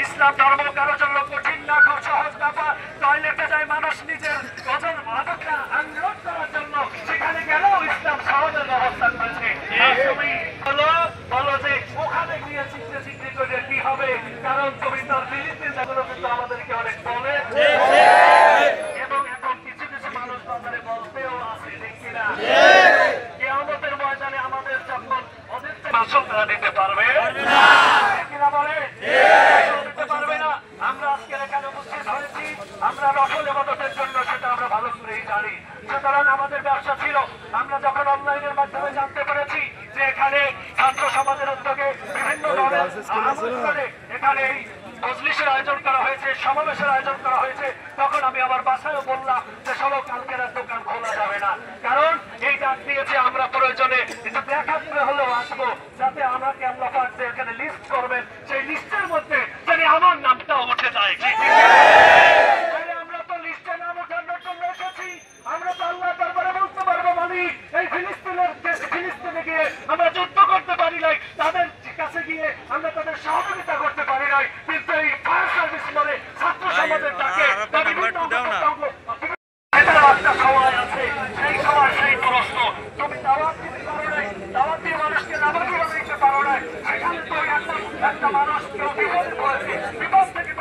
ইসলাম ধর্ম কারোর জন্য কঠিন না, খুব সহজ ব্যাপার। টয়লেটে যায় মানুষ নিজের ওজন আদবটা আনলোড করার জন্য, সেখানে গেলেও ইসলাম সহজের ব্যবস্থা করেছে। তুমি বলো যে ওখানে গিয়ে শিখতে শিখতে করে কি হবে, কারণ তুমি তার ফিলিস্তিন যেগুলো কিন্তু আমাদেরকে অনেক বলে এবং এখন কিছু কিছু মানুষ বাজারে বলতেও আছে, দেখি না কিয়ামতের ময়দানে আমাদের যখন ওদের মাসুল তারা দিতে পারবে কিনা বলে দিতে পারবে না। আমরা আজকে এখানে উপস্থিত হয়েছি, আমরা নফল ইবাদতের জন্য, সেটা আমরা ভালো করেই জানি। সুতরাং আমাদের ব্যবসা ছিল, আমরা যখন অনলাইনের মাধ্যমে জানতে পেরেছি যে এখানে ছাত্র সমাজের উদ্যোগে বিভিন্ন ধরনের এখানে এই মজলিসের আয়োজন করা হয়েছে, সমাবেশের আয়োজন করা হয়েছে, তখন আমি আমার বাসায়ও বললাম যে সব কালকের দোকান খোলা যাবে না, কারণ এই ডাক দিয়েছে আমরা প্রয়োজনে একটু দেখা করে হলেও আসবো, যাতে আমাকে আল্লাহ পাক যে এখানে লিস্ট করবেন সেই লিস্টের মধ্যে যদি আমার নামটাও উঠে যায়। আমরা তো লিস্টে নাম ওঠানোর জন্য এসেছি, আমরা তো আল্লাহ দরবারে বলতে পারবো মালিক এই ফিলিস্তিনে গিয়ে আমরা যুদ্ধ করতে পারি নাই, তাদের কাছে গিয়ে আমরা তাদের সহযোগিতা করতে পারি নাই, কিন্তু এই ফায়ার সার্ভিস বলে ছাত্র সমাজের ডাকে একটা সময় আছে, সেই সময় সেই প্রশ্ন তুমি দাওয়াত দিতে পারো নাই, দাওয়াত দিয়ে মানুষকে নামাজি বানাইতে পারো নাই, সেখানে তো একটা মানুষ কেউ বিপদে পড়েছে, বিপদ থেকে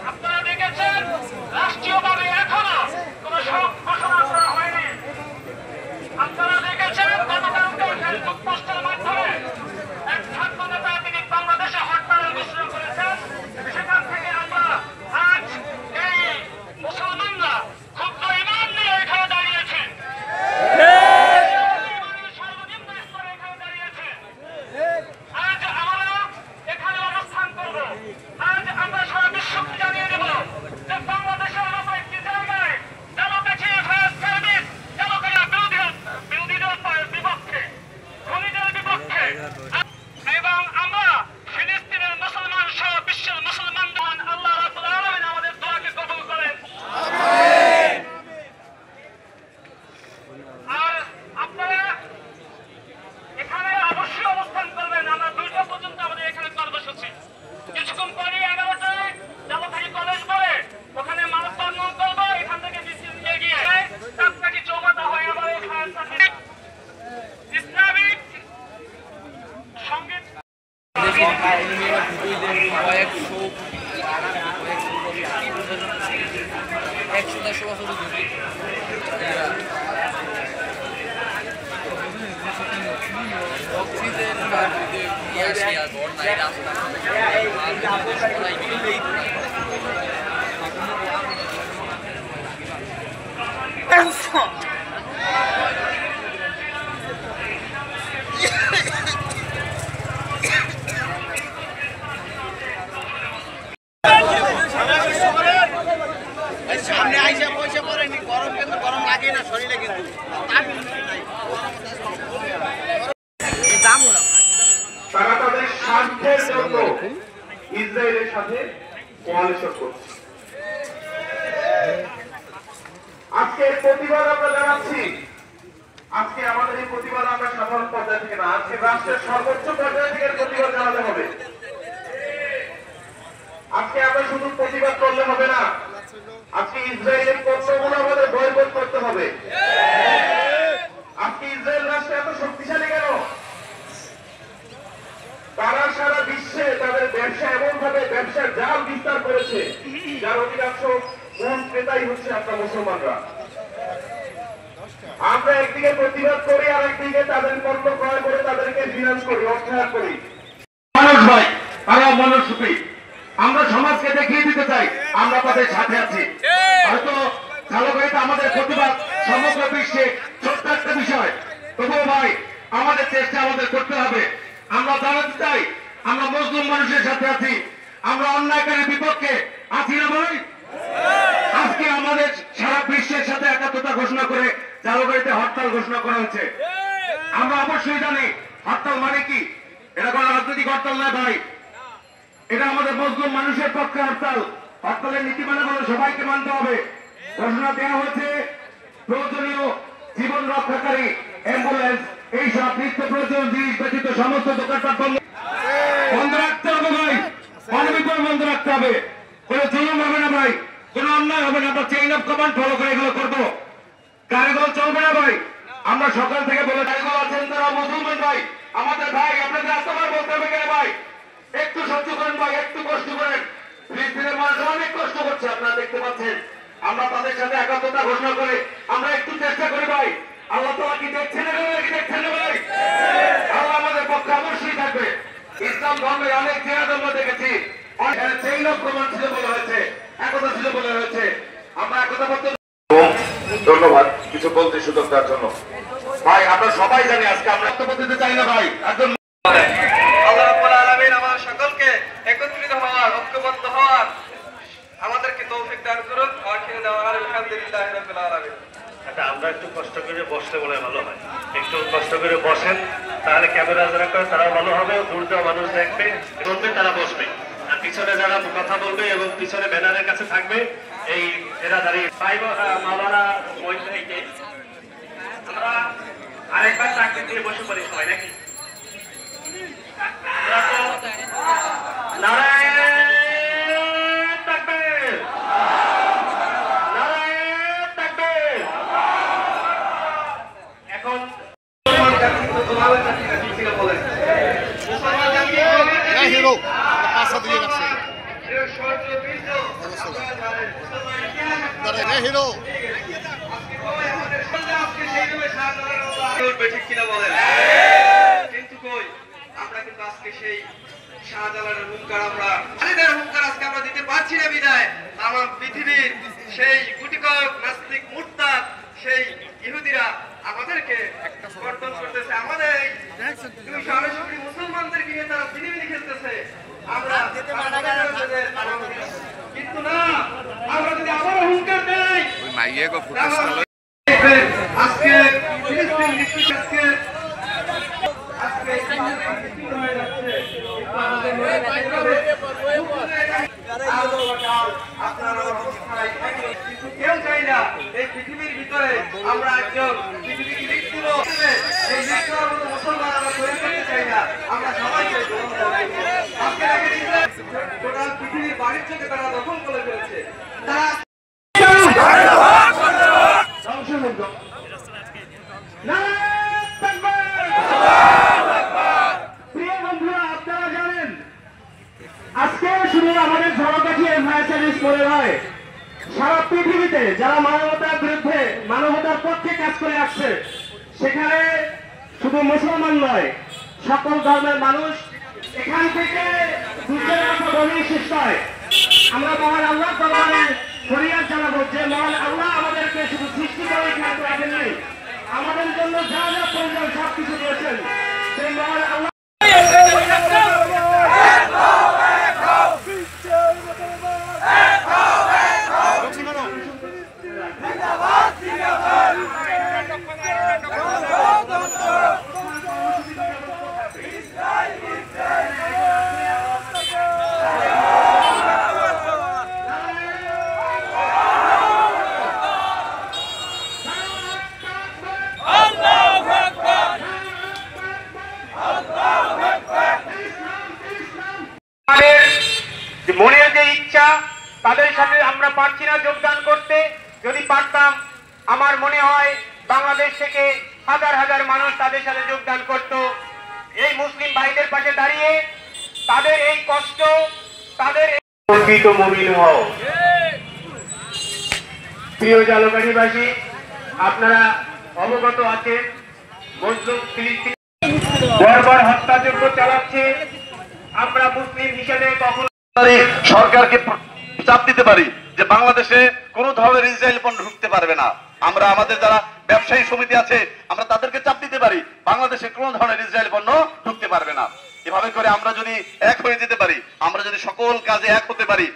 আপনারা দেখেছেন রাষ্ট্রীয়ভাবে এখনো কোন সড়ক ঘোষণা করা হয়নি। আপনারা দেখেছেন গতকালকে ফেসবুক পোস্টের মাধ্যমে এক ছাত্র নেতা তিনি বাংলাদেশে হরতালের ঘোষণা করেছেন, সেখান থেকে আমরা আজ এই মুসলমানরা ক্ষুদ্র ইমান নিয়ে এখানে দাঁড়িয়েছি, সর্বনিম্ন স্তরে এখানে দাঁড়িয়েছে। আজ আমরা এখানে অবস্থান করব, আজ আমরা সারা বিশ্বকে জানিয়ে দেব যে বাংলাদেশের মতো একটি জায়গায় ডেমোক্রেসি ফায়ার সার্ভিস বিরোধীদের বিপক্ষে, খুনিদের বিপক্ষে, এবং আমরা ফিলিস্তিনের মুসলমান সহ বিশ্বের মুসলমান আল্লাহ রাব্বুল আলামিন আমাদের দোয়াকে কবুল করেন। আর আপনারা এখানে অবশ্যই অবস্থান করবেন, আমরা 2টা পর্যন্ত আমাদের এখানে কর্মসূচি, কিছুক্ষণ পরে 11টায় যাবখালি কলেজ পড়ে ওখানে মানববন্ধন করবো, এখান থেকে মিছিল নিয়ে গিয়ে কাছাকাছি চৌমাথা হয়ে আমার ইসলামিক সঙ্গীত সামনে আইসা পয়সা পড়েনি, গরম কিন্তু গরম লাগে না শরীরে কিন্তু তারা তাদের স্বার্থের জন্য ইসরায়েলের সাথে কোয়ালিশন করছে। আজকে প্রতিবাদ আমরা জানাচ্ছি। আজকে আমাদের এই প্রতিবাদ আমরা সাধারণ পর্যায়ে থেকে না, আজকে রাষ্ট্রের সর্বোচ্চ পর্যায়ে থেকে প্রতিবাদ জানাতে হবে। আজকে আমরা শুধু প্রতিবাদ করলে হবে না, আজকে ইসরায়েলের পণ্যগুলো আমাদের বয়কট করতে হবে। আজকে ইসরায়েল রাষ্ট্র এত শক্তিশালী কেন? তারা সারা বিশ্বে তাদের ব্যবসা এমন ভাবে ব্যবসার জাল বিস্তার করেছে, যার অধিকাংশ মূল ক্রেতাই হচ্ছে আপনার মুসলমানরা। আমরা একদিকে প্রতিবাদ করি, আর একদিকে তাদের পণ্য ক্রয় করে তাদেরকে ফিনান্স করি, অর্থায়ন করি। মানুষ ভাই, তারা মনস্বী, আমরা সমাজকে দেখিয়ে দিতে চাই আমরা তাদের সাথে আছি। হয়তো চালকাইতে আমাদের প্রতিবাদ সমগ্র বিশ্বে ছোট্ট একটা বিষয়, তবুও ভাই আমাদের চেষ্টা আমাদের করতে হবে। আমরা জানাতে চাই আমরা মুসলিম মানুষের সাথে আছি, আমরা অন্যায়কারীর বিপক্ষে আছি না ভাই? আজকে আমাদের সারা বিশ্বের সাথে একাত্মতা ঘোষণা করে চালকাইতে হরতাল ঘোষণা করা হয়েছে। আমরা অবশ্যই জানি হরতাল মানে কি, এটা কোনো রাজনৈতিক হরতাল নয় ভাই, এটা আমাদের মুসলিম মানুষের পক্ষে হরতাল। হরতালের নীতিমালাগুলো সবাইকে মানতে হবে। ঘোষণা দেওয়া হয়েছে প্রয়োজনীয় জীবন রক্ষাকারী অ্যাম্বুলেন্স এইসব নিত্য প্রয়োজনীয় জিনিস ব্যতীত সমস্ত দোকানপাট বন্ধ রাখতে হবে ভাই, অনবিকল বন্ধ রাখতে হবে। কোনো জুলুম হবে না ভাই, কোনো অন্যায় হবে না। আমরা চেইন অফ কমান্ড ফলো করে এগুলো করবো। গাড়িগুলো চলবে না ভাই। আমরা সকাল থেকে বলে গাড়িগুলো আছেন তারা মুসলমান ভাই, আমাদের ভাই, আপনাদের এতবার বলতে হবে কেন ভাই? একটু সহ্য করেন ভাই, একটু কষ্ট করেন। ফিলিস্তিনের মানুষ অনেক কষ্ট করছে, আপনারা দেখতে পাচ্ছেন। আমরা তাদের সাথে একাত্মতা ঘোষণা করে আমরা একটু চেষ্টা করি ভাই। আল্লাহ তাআলা কি দেখছেন না ভাই? আল্লাহ আমাদের পক্ষে অবশ্যই থাকবে। ইসলাম ধর্মের অনেক জিহাদ আমরা দেখেছি, চেইন অফ কমান্ড ছিল বলা হয়েছে, একতা ছিল বলা হয়েছে। আমরা একতা করতে ধন্যবাদ কিছু বলতে সুযোগ দেওয়ার জন্য ভাই। আমরা সবাই জানি আজকে আমরা বক্তব্য দিতে চাই না ভাই। একজন আল্লাহ রাব্বুল আলামিন আমাদের সকলকে একত্রিত হওয়ার, ঐক্যবদ্ধ হওয়ার আমাদেরকে তৌফিক দান করুন। আখিরে দাওয়ানা আলহামদুলিল্লাহি রাব্বিল আলামিন। আচ্ছা, আমরা একটু কষ্ট করে বসলে বলে ভালো হয়, একটু কষ্ট করে বসেন, তাহলে ক্যামেরা যারা করে তারা ভালো হবে, দূরটা মানুষ দেখবে, বলবে তারা বসবে, আর পিছনে যারা কথা বলবে এবং পিছনে ব্যানারের কাছে থাকবে এই এরা দাঁড়িয়ে মাওলানা মহিলাকে আমরা আরেকবার চাকরি দিয়ে বসে পড়ি সবাই নাকি? এখন হিরো পাঁচটা দিয়ে রাখছে হিরো ঠিক কিনা বলেন? কিন্তু কই, আমরা কিন্তু আজকে সেই শাহজালালের হুঙ্কার, আমরা খালিদের হুঙ্কার আজকে আমরা দিতে পারছি না। বিদায় আমার পৃথিবীর সেই গুটিকয়েক নাস্তিক মুরতাদ সেই ইহুদিরা আমাদেরকে গর্দন করতেছে, আমাদের এই মুসলমানদেরকে নিয়ে তারা বিনিবিনি খেলতেছে। আমরা কিন্তু না, আমরা যদি আবারও হুঙ্কার দেই আজকে ফিলিস্তিন আজকে কেউ চাই না এই পৃথিবীর ভিতরে আমরা একজন পৃথিবীকে লিখছিল এই লিখবার মতো মুসলমান আমরা তৈরি করতে চাই না। আমরা সবাইকে আজকে টোটাল পৃথিবীর বাণিজ্যকে তারা দখল করে ফেলেছে। তারা আজকে শুধু আমাদের ঝড়কাঠি মনে নয়, সারা পৃথিবীতে যারা মানবতার বিরুদ্ধে মানবতার পক্ষে কাজ করে আসছে, সেখানে শুধু মুসলমান নয়, সকল ধর্মের মানুষ এখান থেকে দুঃখের কথা বলেই শেষ নয়। আমরা মহান আল্লাহ দরবারে ফরিয়াদ জানাবো যে মহান আল্লাহ আমাদেরকে শুধু সৃষ্টি করে খেলতে রাখেননি, আমাদের জন্য যা যা প্রয়োজন সবকিছু দিয়েছেন। সেই মহান আল্লাহ তাদের সাথে আমরা পারছি না যোগদান করতে। যদি পারতাম, আমার মনে হয় বাংলাদেশ থেকে হাজার হাজার মানুষ তাদের সাথে যোগদান করত। এই মুসলিম ভাইদের পাশে দাঁড়িয়ে তাদের এই কষ্ট, তাদের প্রকৃত মুমিন হও। প্রিয় জালকাঠিবাসী, আপনারা অবগত আছেন মজলুম ফিলিস্তিন বর্বর হত্যাযজ্ঞ চালাচ্ছে। আমরা মুসলিম হিসেবে কখনো সরকারকে চাপ দিতে পারি যে বাংলাদেশে কোন ধরনের ইসরায়েল পণ্য ঢুকতে পারবে না। আমরা আমাদের যারা ব্যবসায়ী সমিতি আছে আমরা তাদেরকে চাপ দিতে পারি বাংলাদেশে কোন ধরনের ইসরায়েল পণ্য ঢুকতে পারবে না। এভাবে করে আমরা যদি এক হয়ে যেতে পারি, আমরা যদি সকল কাজে এক হতে পারি,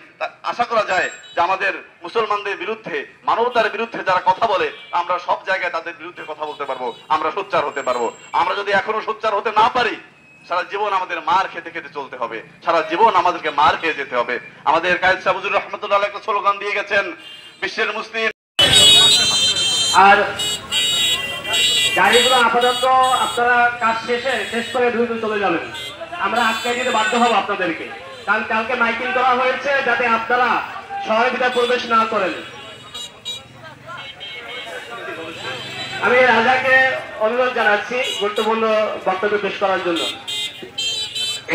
আশা করা যায় যে আমাদের মুসলমানদের বিরুদ্ধে, মানবতার বিরুদ্ধে যারা কথা বলে, আমরা সব জায়গায় তাদের বিরুদ্ধে কথা বলতে পারবো, আমরা সোচ্চার হতে পারবো। আমরা যদি এখনো সোচ্চার হতে না পারি, সারা জীবন আমাদের মার খেতে খেতে চলতে হবে, সারা জীবন আমাদেরকে মার খেয়ে যেতে হবে। আমাদের কায়েদ সাহেব হুজুর রহমতুল্লাহ একটা স্লোগান দিয়ে গেছেন, বিশ্বের মুসলিম। আর গাড়িগুলো আপাতত আপনারা কাজ শেষ করে দ্রুত চলে যাবেন। আমরা আজকে যেতে বাধ্য হবো আপনাদেরকে, কারণ কালকে মাইকিং করা হয়েছে যাতে আপনারা শহরের ভিতরে প্রবেশ না করেন। আমি রাজাকে অনুরোধ জানাচ্ছি গুরুত্বপূর্ণ বক্তব্য পেশ করার জন্য।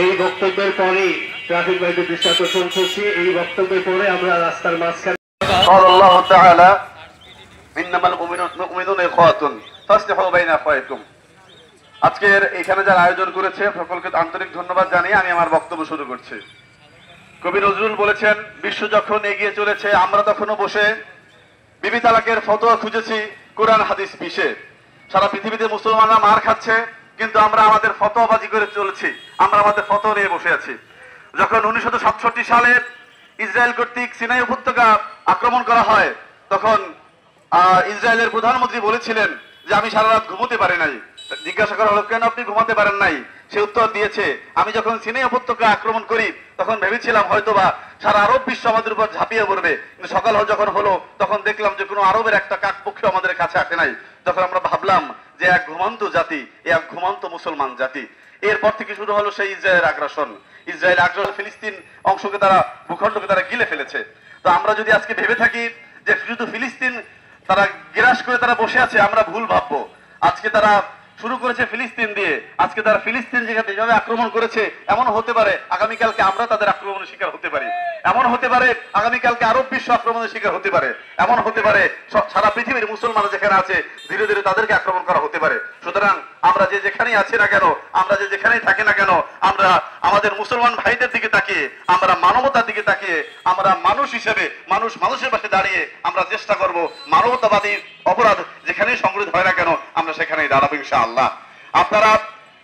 এই বক্তব্যের পরেই ট্রাফিক লাইটের দৃষ্টি আকর্ষণ করছি। এই বক্তব্যের পরে আমরা রাস্তার মাঝখানে আল্লাহু তাআলা ইন্নামাল মুমিনুনা ইখওয়াতুন ফাসলিহু বাইনা আখওয়াইকুম। আজকের এখানে যারা আয়োজন করেছে সকলকে আন্তরিক ধন্যবাদ জানিয়ে আমি আমার বক্তব্য শুরু করছি। কবি নজরুল বলেছেন, বিশ্ব যখন এগিয়ে চলেছে আমরা তখনও বসে বিবি তালাকের ফতোয়া খুঁজেছি কোরআন হাদিস পিষে। সারা পৃথিবীতে মুসলমানরা মার খাচ্ছে, কিন্তু আমরা আমাদের ফতোয়াবাজি করে চলেছি, আমরা আমাদের ফতোয়া নিয়ে বসে আছি। যখন 1967 সালে ইসরায়েল কর্তৃক সিনাই উপত্যকা আক্রমণ করা হয়, তখন ইসরায়েলের প্রধানমন্ত্রী বলেছিলেন যে আমি সারা রাত ঘুমোতে পারি নাই। জিজ্ঞাসা করা হলো, কেন আপনি ঘুমাতে পারেন নাই? সে উত্তর দিয়েছে, আমি যখন সিনাই উপত্যকা আক্রমণ করি তখন ভেবেছিলাম হয়তোবা সারা আরব বিশ্ব আমাদের উপর ঝাঁপিয়ে পড়বে, কিন্তু সকাল যখন হলো তখন দেখলাম যে কোনো আরবের একটা কাকপক্ষ আমাদের কাছে আসে নাই। তখন আমরা ভাবলাম যে এক ঘুমন্ত জাতি, এক ঘুমন্ত মুসলমান জাতি। এরপর থেকে শুরু হলো সেই ইসরায়েল আগ্রাসন। ইসরায়েল আগ্রাসন ফিলিস্তিন অংশকে তারা, ভূখণ্ডকে তারা গিলে ফেলেছে। তো আমরা যদি আজকে ভেবে থাকি যে শুধু ফিলিস্তিন তারা গ্রাস করে তারা বসে আছে, আমরা ভুল ভাববো। আজকে তারা শুরু করেছে ফিলিস্তিন দিয়ে, আজকে তারা ফিলিস্তিন যেভাবে আক্রমণ করেছে, এমন হতে পারে আগামীকালকে আমরা তাদের আক্রমণের শিকার হতে পারি, এমন হতে পারে আগামীকালকে আরব বিশ্ব আক্রমণের শিকার হতে পারে, এমন হতে পারে সারা পৃথিবীর মুসলমানরা যেখানে আছে ধীরে ধীরে তাদেরকে আক্রমণ করা হতে পারে। সুতরাং আমরা যে যেখানেই আছি না কেন, আমরা যে যেখানেই থাকি না কেন, আমরা আমাদের মুসলমান ভাইদের দিকে তাকিয়ে, আমরা মানবতার দিকে তাকিয়ে, আমরা মানুষ হিসেবে মানুষের পাশে দাঁড়িয়ে আমরা চেষ্টা করব মানবতাবাদী অপরাধ যেখানেই সংঘটিত হয় না কেন আমরা সেখানেই দাঁড়াবো ইনশাআল্লাহ। আপনারা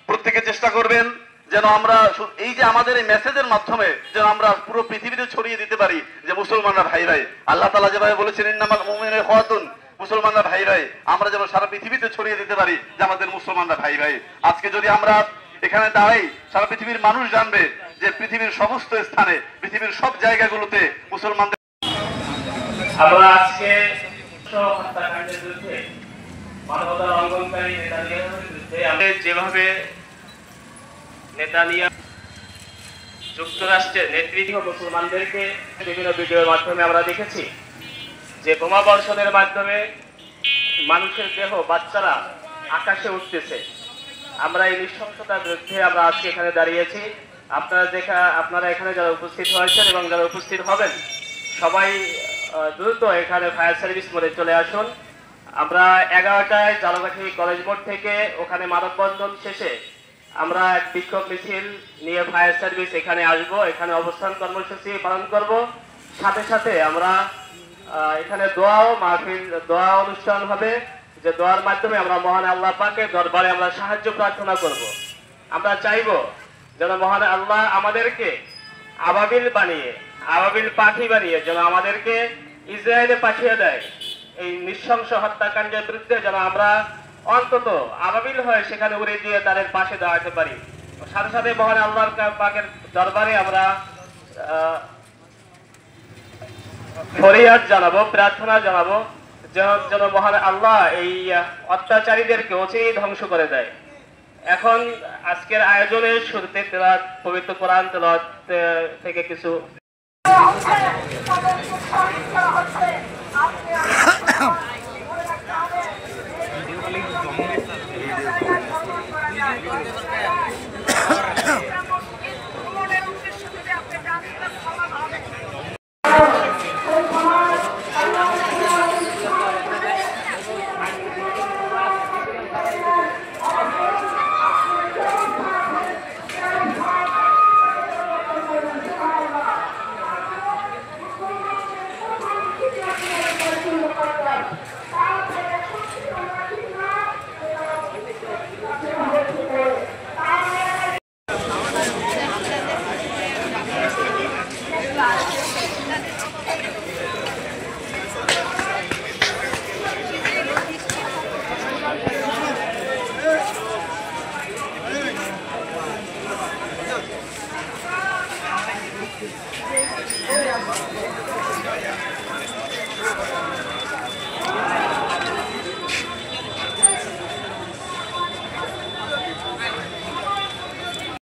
প্রত্যেকে চেষ্টা করবেন যেন আমরা এই যে আমাদের এই মেসেজের মাধ্যমে যেন আমরা পুরো পৃথিবীতে ছড়িয়ে দিতে পারি যে মুসলমানরা ভাই ভাই। আল্লাহ তাআলা যেভাবে বলেছেন ইন্নামাল মুমিনুনা ইখওয়াতুন, মুসলমানরা ভাই ভাই, আমরা যেন সারা পৃথিবীতে ছড়িয়ে দিতে পারি যে আমাদের মুসলমানরা ভাই ভাই। আজকে যদি আমরা এখানে দাঁড়াই, সারা পৃথিবীর মানুষ জানবে যে পৃথিবীর সমস্ত স্থানে, পৃথিবীর সব জায়গাগুলোতে মুসলমানদের। আমরা আজকে হত্যাকাণ্ডের বিরুদ্ধে, মানবতা লঙ্ঘনকারী নেতানিয়াহুর বিরুদ্ধে যেভাবে নেতানিয়াহু যুক্তরাষ্ট্রের নেতৃত্ব মুসলমানদেরকে বিভিন্ন ভিডিওর মাধ্যমে আমরা দেখেছি যে বোমা বর্ষণের মাধ্যমে মানুষের দেহ, বাচ্চারা আকাশে উঠতেছে। আমরা এই নৃশংসতার বিরুদ্ধে আমরা আজকে এখানে দাঁড়িয়েছি। আপনারা এখানে যারা উপস্থিত হয়েছেন এবং যারা উপস্থিত হবেন সবাই দ্রুত এখানে ফায়ার সার্ভিস মোড়ে চলে আসুন। আমরা 11টায় জালকাঠি কলেজ মোড় থেকে ওখানে মানববন্ধন শেষে আমরা এক বিক্ষোভ মিছিল নিয়ে ফায়ার সার্ভিস এখানে আসব, এখানে অবস্থান কর্মসূচি পালন করব। সাথে সাথে আমরা এখানে দোয়া অনুষ্ঠান হবে, যে দোয়ার মাধ্যমে আমরা মহান আল্লাহ পাকের দরবারে আমরা সাহায্য প্রার্থনা করব। আমরা চাইব যেন মহান আল্লাহ আমাদেরকে আবাবিল পাখি বানিয়ে যেন আমাদেরকে ইসরায়েলে পাঠিয়ে দেয়। এই নৃশংস হত্যাকাণ্ডের বিরুদ্ধে যেন আমরা অন্তত আবাবিল হয়ে সেখানে উড়ে দিয়ে তাদের পাশে দাঁড়াতে পারি। সাথে সাথে মহান আল্লাহর পাকের দরবারে আমরা ফরিয়াদ জানাবো, প্রার্থনা জানাবো যেন মহান আল্লাহ এই অত্যাচারীদেরকে অচিরেই ধ্বংস করে দেয়। এখন আজকের আয়োজনের শুরুতে পবিত্র কোরআন তেলাওয়াত থেকে কিছু আমাদেরকে শহীদ করা হচ্ছে। আপনি মনে রাখতে হবে ভ্রমণের উদ্দেশ্য যদি আপনি জানতে সমান হবে